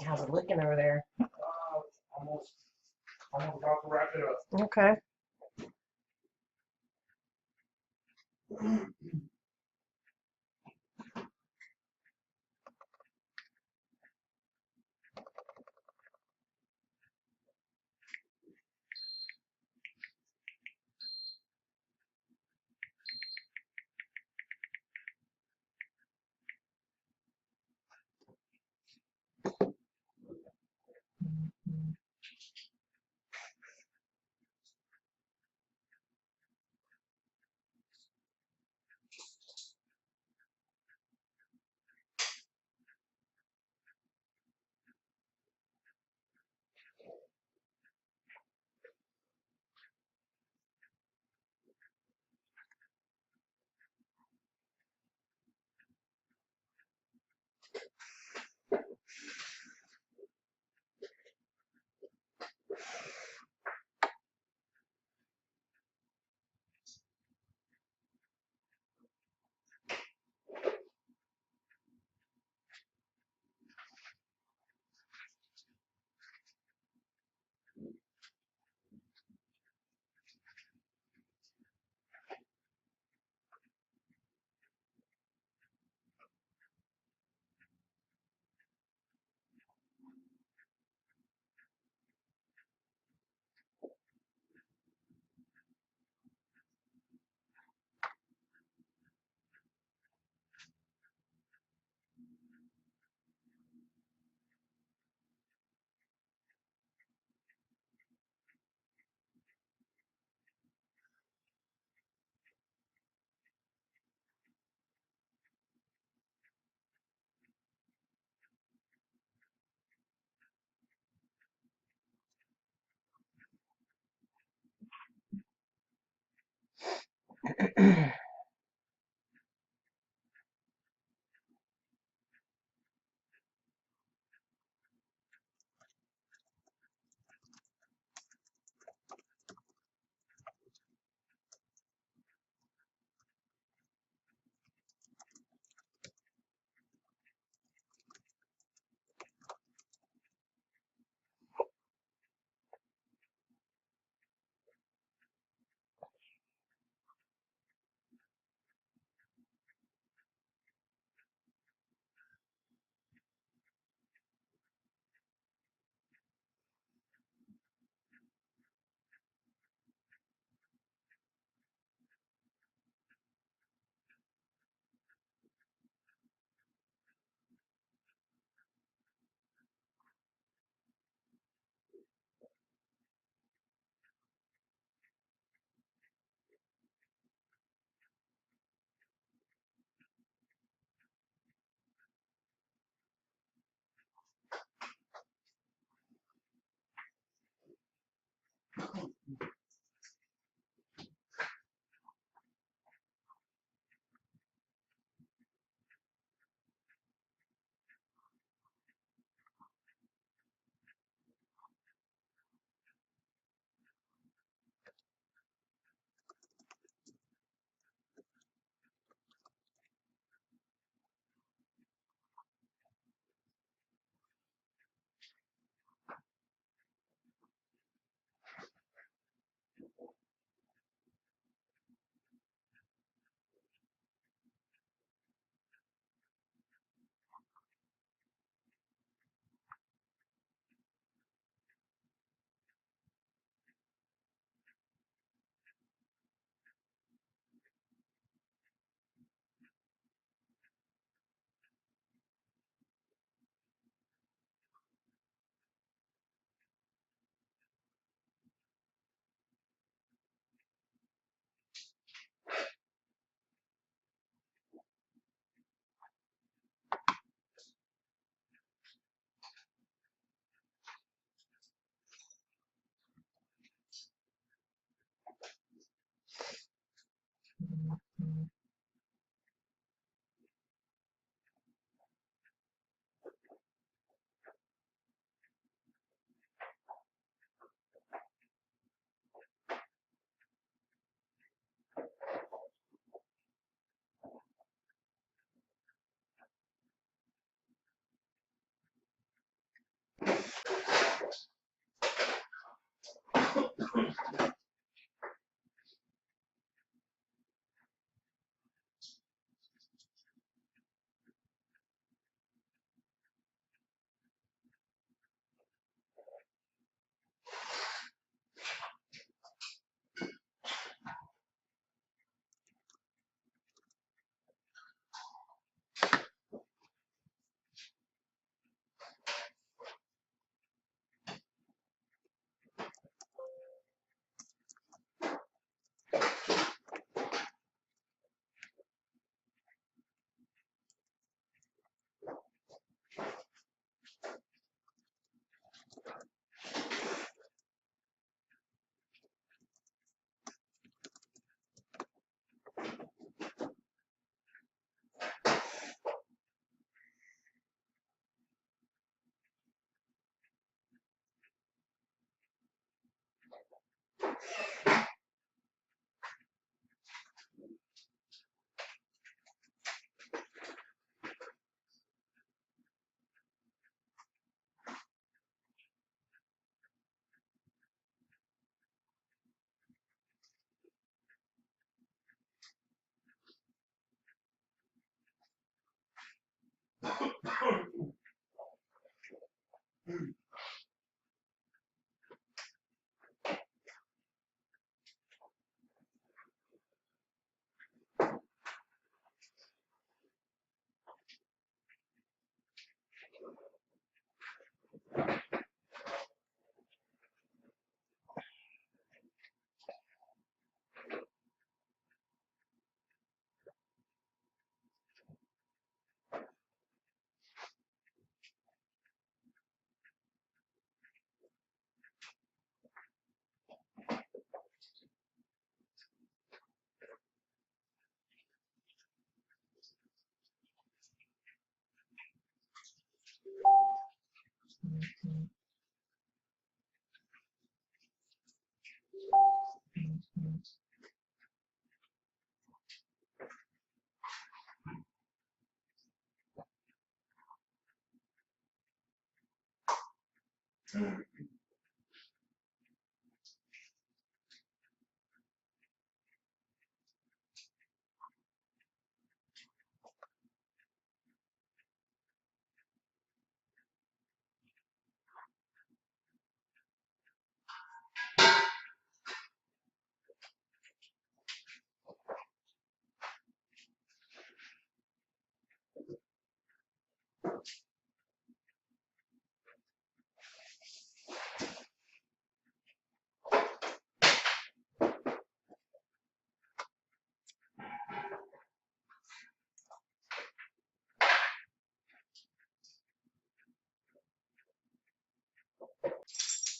How's it looking over there? Almost about to wrap it up. Okay.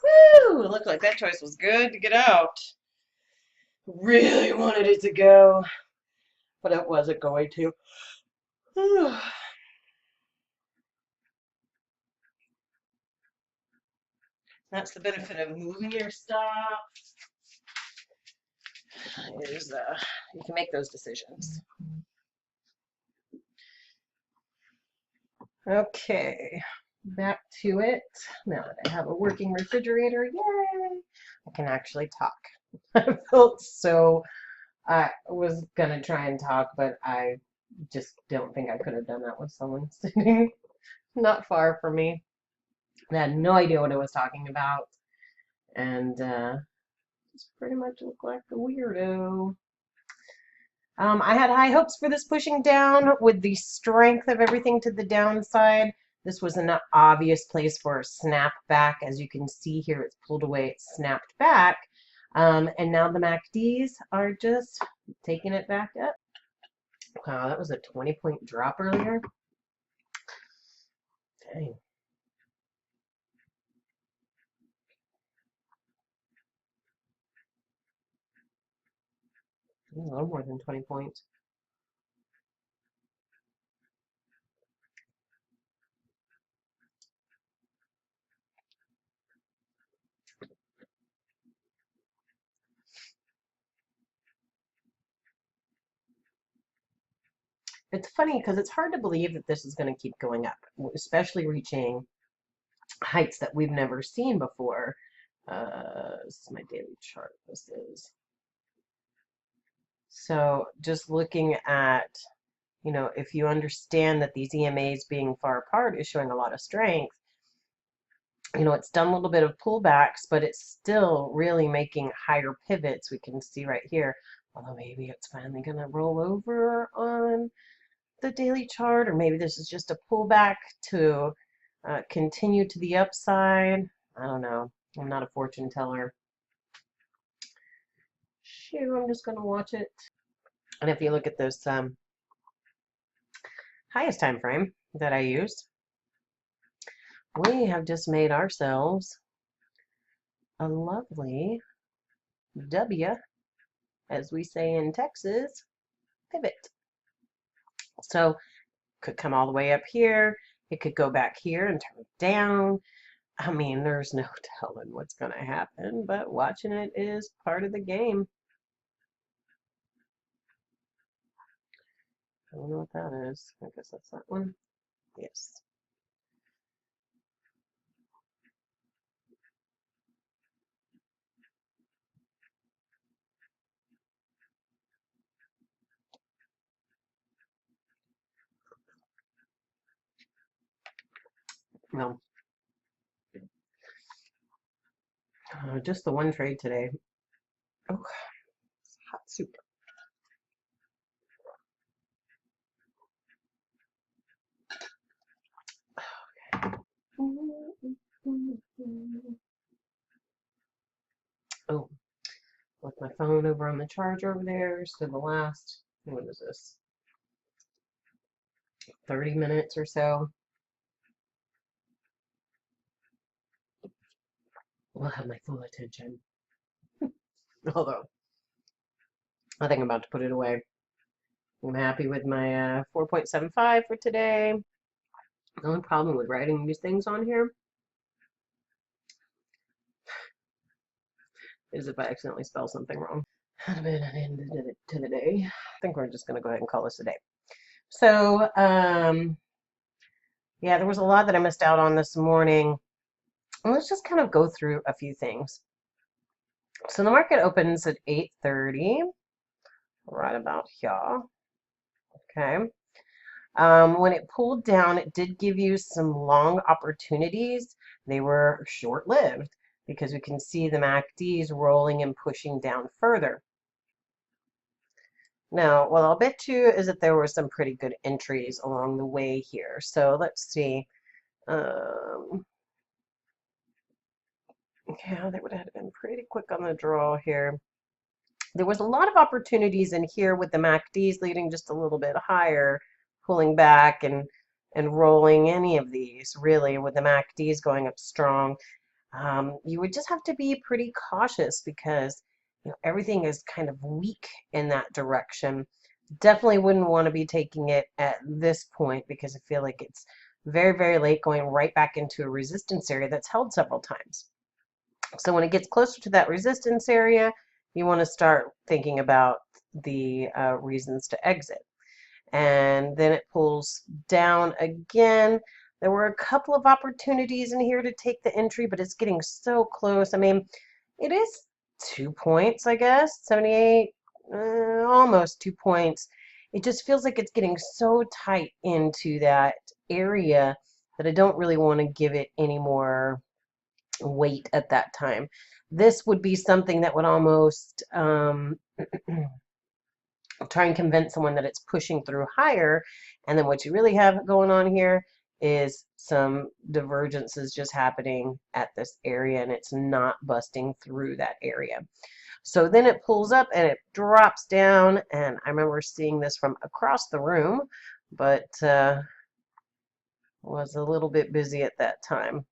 Woo! It looked like that choice was good to get out. Really wanted it to go, but it wasn't going to. That's the benefit of moving your stuff. Is you can make those decisions. Okay, back to it. Now that I have a working refrigerator, yay! I can actually talk. I felt so. I was gonna try and talk, but I just don't think I could have done that with someone sitting not far from me. I had no idea what I was talking about, and just pretty much looked like a weirdo. I had high hopes for this pushing down with the strength of everything to the downside. This was an obvious place for a snap back. As you can see here, it's pulled away, it snapped back. And now the MACDs are just taking it back up. Wow, that was a 20-point drop earlier. Dang. A little more than 20 points. It's funny because it's hard to believe that this is going to keep going up, especially reaching heights that we've never seen before. This is my daily chart. This is. So just looking at, if you understand that these EMAs being far apart is showing a lot of strength, it's done a little bit of pullbacks, but it's still really making higher pivots. We can see right here, although maybe it's finally going to roll over on the daily chart, or maybe this is just a pullback to continue to the upside. I don't know. I'm not a fortune teller. Shoot, I'm just going to watch it. And if you look at this highest time frame that I used, we have just made ourselves a lovely W, as we say in Texas, pivot. So could come all the way up here. It could go back here and turn down. I mean, there's no telling what's going to happen, but watching it is part of the game. I don't know what that is. I guess that's that one. Yes. Well, just the one trade today. Oh, hot soup. Oh, left my phone over on the charger over there. So the last, what is this? 30 minutes or so. Will have my full attention. Although, I think I'm about to put it away. I'm happy with my 4.75 for today. The only problem with writing these things on here is if I accidentally spell something wrong. Had been an end to the day. I think we're just going to go ahead and call this a day. So, yeah, there was a lot that I missed out on this morning. And let's just kind of go through a few things. So the market opens at 8:30, right about here. Okay. When it pulled down, it did give you some long opportunities. They were short-lived because we can see the MACDs rolling and pushing down further. Now, what I'll bet you is that there were some pretty good entries along the way here. So let's see. Yeah, they would have been pretty quick on the draw here. There was a lot of opportunities in here with the MACDs leading just a little bit higher, pulling back and rolling any of these, really, with the MACDs going up strong. You would just have to be pretty cautious because everything is kind of weak in that direction. Definitely wouldn't want to be taking it at this point because I feel like it's very, very late going right back into a resistance area that's held several times. So when it gets closer to that resistance area, you want to start thinking about the reasons to exit. And then it pulls down again. There were a couple of opportunities in here to take the entry, but it's getting so close. I mean, it is 2 points, I guess, 78, almost 2 points. It just feels like it's getting so tight into that area that I don't really want to give it any more weight at that time. This would be something that would almost try and convince someone that it's pushing through higher, and then what you really have going on here is some divergences just happening at this area, and it's not busting through that area. So then it pulls up and it drops down, and I remember seeing this from across the room, but was a little bit busy at that time.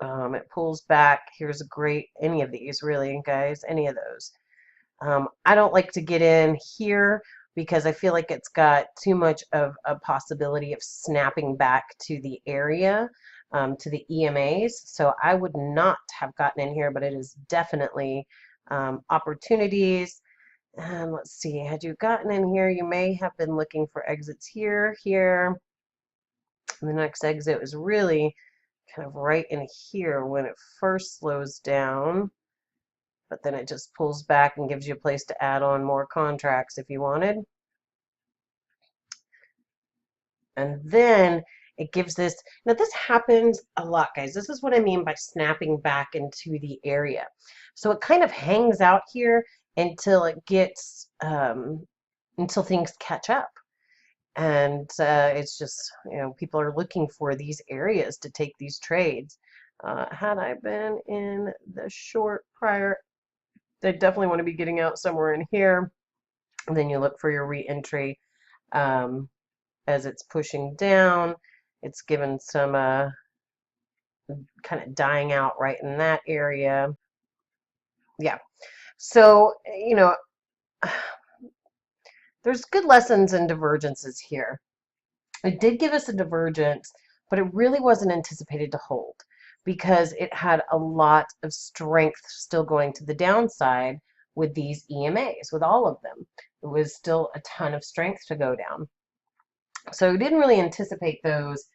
It pulls back. Here's a great, any of these really, guys, any of those. I don't like to get in here because I feel like it's got too much of a possibility of snapping back to the area, to the EMAs. So I would not have gotten in here, but it is definitely opportunities. And let's see, had you gotten in here, you may have been looking for exits here, here. And the next exit was really kind of right in here when it first slows down. But then it just pulls back and gives you a place to add on more contracts if you wanted. And then it gives this, now this happens a lot, guys. This is what I mean by snapping back into the area. So it kind of hangs out here until it gets, until things catch up. And it's just, people are looking for these areas to take these trades. Had I been in the short prior, they definitely want to be getting out somewhere in here. And then you look for your re-entry as it's pushing down. It's given some kind of dying out right in that area. Yeah. So, there's good lessons and divergences here. It did give us a divergence, but it really wasn't anticipated to hold because it had a lot of strength still going to the downside with these EMAs, with all of them. It was still a ton of strength to go down. So we didn't really anticipate those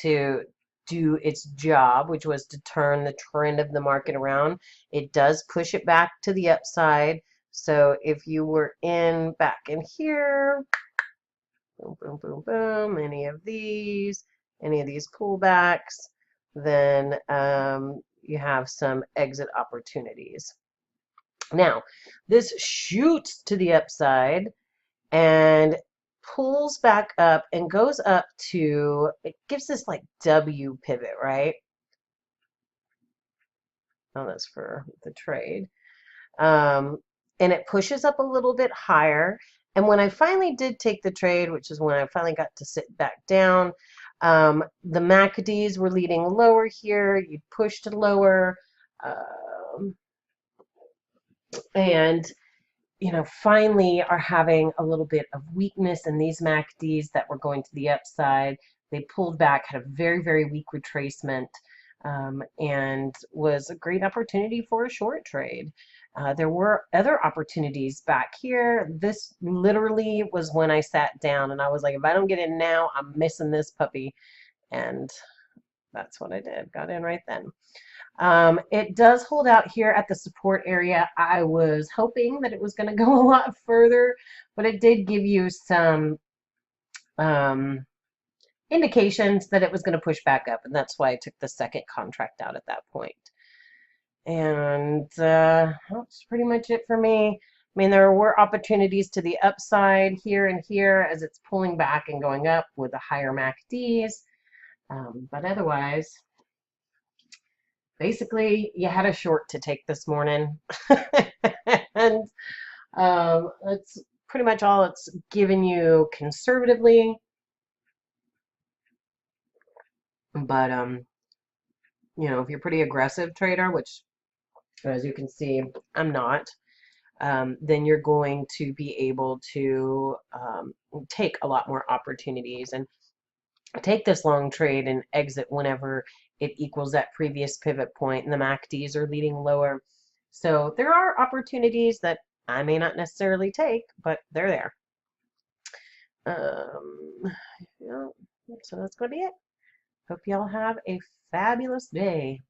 to do its job, which was to turn the trend of the market around. It does push it back to the upside. So if you were back in here, boom, boom, boom, boom, any of these pullbacks, then you have some exit opportunities. Now, this shoots to the upside and pulls back up and goes up to, it gives this like W pivot, right? Oh, that's for the trade. And it pushes up a little bit higher. And when I finally did take the trade, which is when I finally got to sit back down, the MACDs were leading lower here. You pushed lower. And finally are having a little bit of weakness in these MACDs that were going to the upside. They pulled back, had a very, very weak retracement. and was a great opportunity for a short trade. There were other opportunities back here. This literally was when I sat down and I was like, if I don't get in now, I'm missing this puppy. And that's what I did. Got in right then. It does hold out here at the support area. I was hoping that it was going to go a lot further, but it did give you some indications that it was going to push back up, and that's why I took the second contract out at that point. And that's pretty much it for me. I mean, there were opportunities to the upside here and here as it's pulling back and going up with the higher MACDs. But otherwise, basically, you had a short to take this morning. And that's pretty much all it's given you conservatively. But, you know, if you're a pretty aggressive trader, which as you can see, I'm not, then you're going to be able to take a lot more opportunities and take this long trade and exit whenever it equals that previous pivot point and the MACDs are leading lower. So there are opportunities that I may not necessarily take, but they're there. Yeah, so that's going to be it. Hope y'all have a fabulous day.